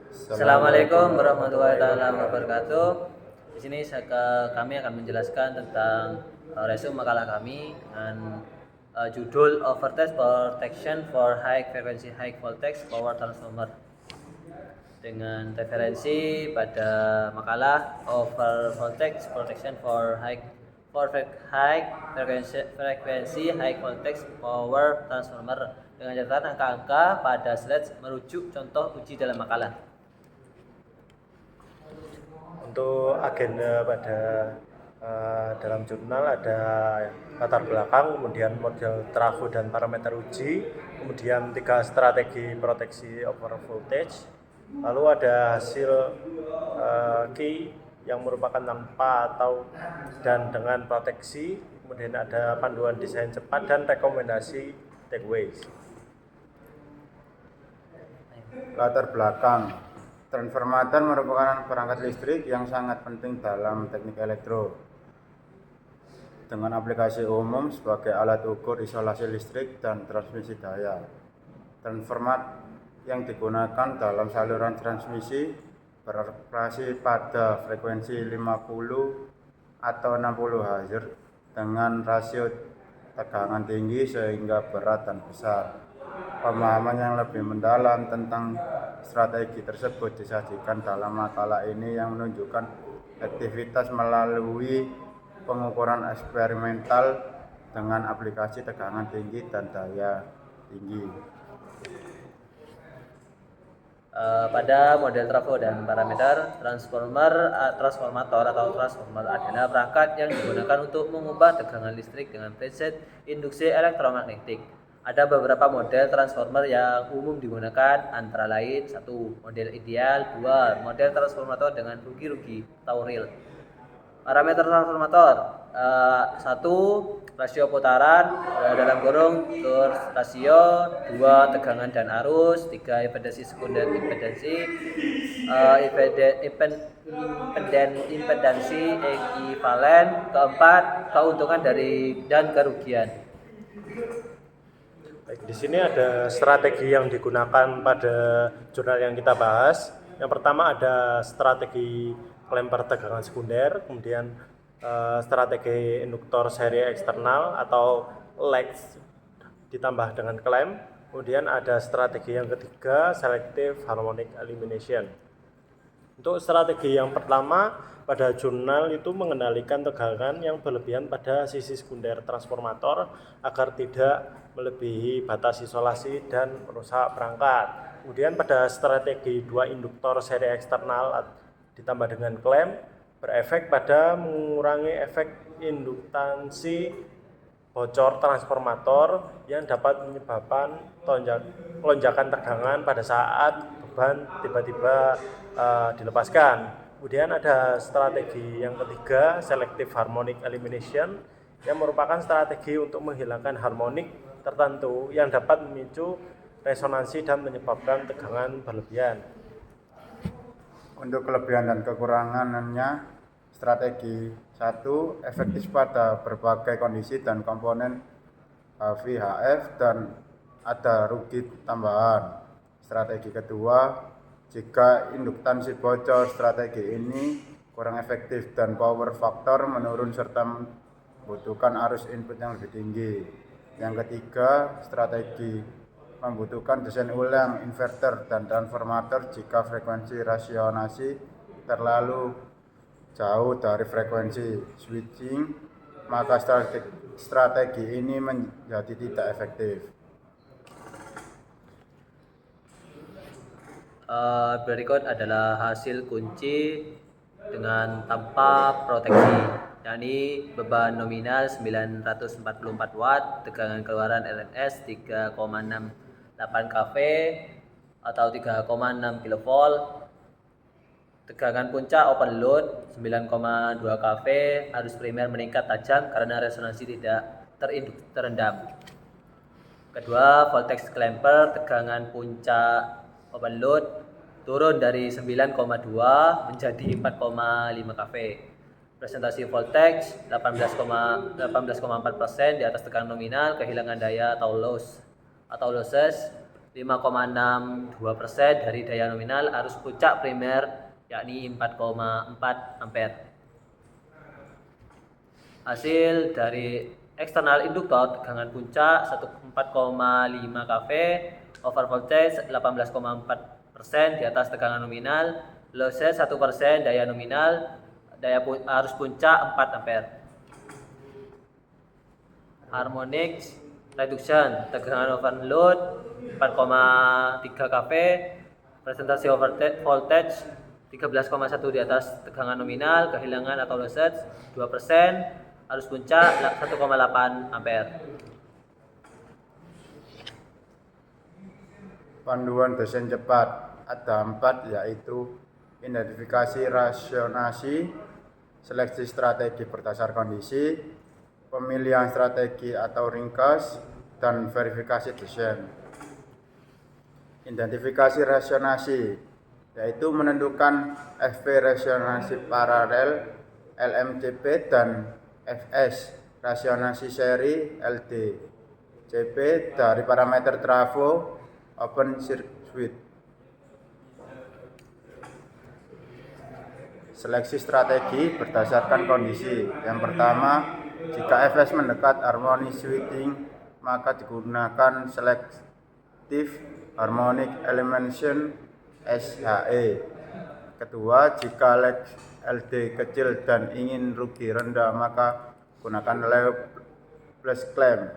Assalamualaikum warahmatullahi wabarakatuh. Di sini kami akan menjelaskan tentang resume makalah kami dengan judul Overtest Protection for High Frequency High Voltage Power Transformer. Dengan referensi pada makalah Overvoltage Protection for High Frequency High Voltage Power Transformer dengan catatan angka-angka pada slide merujuk contoh uji dalam makalah. Untuk agenda pada dalam jurnal ada latar belakang, kemudian model trafo dan parameter uji, kemudian 3 strategi proteksi over voltage, lalu ada hasil key yang merupakan tanpa atau dan dengan proteksi, kemudian ada panduan desain cepat dan rekomendasi takeaways. Latar belakang. Transformator merupakan perangkat listrik yang sangat penting dalam teknik elektro, dengan aplikasi umum sebagai alat ukur isolasi listrik dan transmisi daya. Transformator yang digunakan dalam saluran transmisi beroperasi pada frekuensi 50 atau 60 Hz dengan rasio tegangan tinggi sehingga berat dan besar. Pemahaman yang lebih mendalam tentang strategi tersebut disajikan dalam makalah ini yang menunjukkan aktivitas melalui pengukuran eksperimental dengan aplikasi tegangan tinggi dan daya tinggi. Pada model trafo dan parameter, transformator atau transformer adalah perangkat yang digunakan untuk mengubah tegangan listrik dengan preset induksi elektromagnetik. Ada beberapa model transformer yang umum digunakan, antara lain 1. Model ideal, 2. Model transformator dengan rugi-rugi atau real. Parameter transformator 1. Rasio putaran dalam kurung terus rasio, 2. Tegangan dan arus, 3. Impedansi sekunder impedansi, impedansi ekivalen, 4. Keuntungan dan kerugian. Baik, di sini ada strategi yang digunakan pada jurnal yang kita bahas. Yang pertama ada strategi klemper tegangan sekunder, kemudian strategi induktor seri eksternal atau LEX ditambah dengan klem. Kemudian ada strategi yang ketiga, selective harmonic elimination. Untuk strategi yang pertama pada jurnal itu mengendalikan tegangan yang berlebihan pada sisi sekunder transformator agar tidak melebihi batas isolasi dan merusak perangkat. Kemudian pada strategi 2 induktor seri eksternal ditambah dengan klem berefek pada mengurangi efek induktansi bocor transformator yang dapat menyebabkan lonjakan tegangan pada saat beban tiba-tiba dilepaskan. Kemudian ada strategi yang ketiga, selective harmonic elimination, yang merupakan strategi untuk menghilangkan harmonik tertentu yang dapat memicu resonansi dan menyebabkan tegangan berlebihan. Untuk kelebihan dan kekurangannya, strategi 1 efektif pada berbagai kondisi dan komponen VHF dan ada rugi tambahan. Strategi kedua, jika induktansi bocor, strategi ini kurang efektif dan power factor menurun serta membutuhkan arus input yang lebih tinggi. Yang ketiga, strategi membutuhkan desain ulang inverter dan transformator jika frekuensi rasionasi terlalu jauh dari frekuensi switching, maka strategi ini menjadi tidak efektif. Berikut adalah hasil kunci dengan tanpa proteksi, yakni beban nominal 944 watt, tegangan keluaran LNS 3,68 kV atau 3,6 kV, tegangan puncak open load 9,2 kV, arus primer meningkat tajam karena resonansi tidak terendam. Kedua, voltage clamper, tegangan puncak open load turun dari 9,2 menjadi 4,5 kV. Presentasi voltage 18,4% di atas tekanan nominal, kehilangan daya atau losses 5,62% dari daya nominal arus puncak primer yakni 4,4 ampere. Hasil dari eksternal induktor tegangan puncak 14,5 kV, over voltage 18,4% di atas tegangan nominal, losses 1%, daya nominal, arus puncak 4 ampere. Harmonic reduction tegangan overload 4,3 kV, presentasi voltage 13,1 di atas tegangan nominal, kehilangan atau losses 2%, arus puncak 1,8 ampere. Panduan desain cepat ada 4, yaitu identifikasi rasionasi, seleksi strategi berdasar kondisi, pemilihan strategi atau ringkas, dan verifikasi desain. Identifikasi rasionasi yaitu menentukan FP rasionasi paralel, LMCP, dan FS rasionasi seri, LD. CP dari parameter trafo, open circuit. Seleksi strategi berdasarkan kondisi. Yang pertama, jika FS mendekat harmonic switching, maka digunakan selective harmonic elimination SHE. Kedua, jika LD kecil dan ingin rugi rendah, maka gunakan Laplace clamp.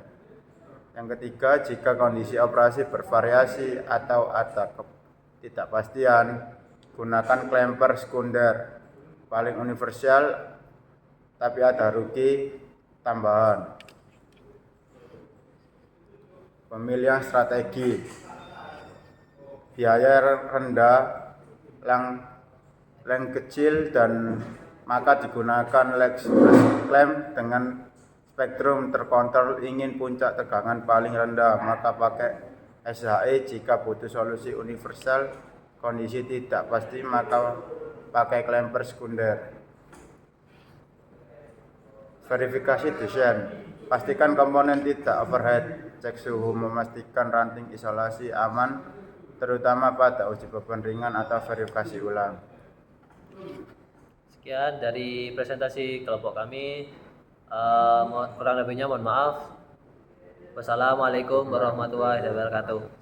Yang ketiga, jika kondisi operasi bervariasi atau ada ketidakpastian, gunakan clamper sekunder paling universal tapi ada rugi tambahan. Pemilihan strategi. Biaya rendah, length kecil, dan maka digunakan Laplace clamp. Dengan spektrum terkontrol, ingin puncak tegangan paling rendah, maka pakai SHE. Jika butuh solusi universal, kondisi tidak pasti, maka pakai clamper sekunder. Verifikasi desain. Pastikan komponen tidak overhead, cek suhu, memastikan ranting isolasi aman, terutama pada uji beban ringan atau verifikasi ulang. Sekian dari presentasi kelompok kami. Kurang lebihnya mohon maaf. Wassalamualaikum warahmatullahi wabarakatuh.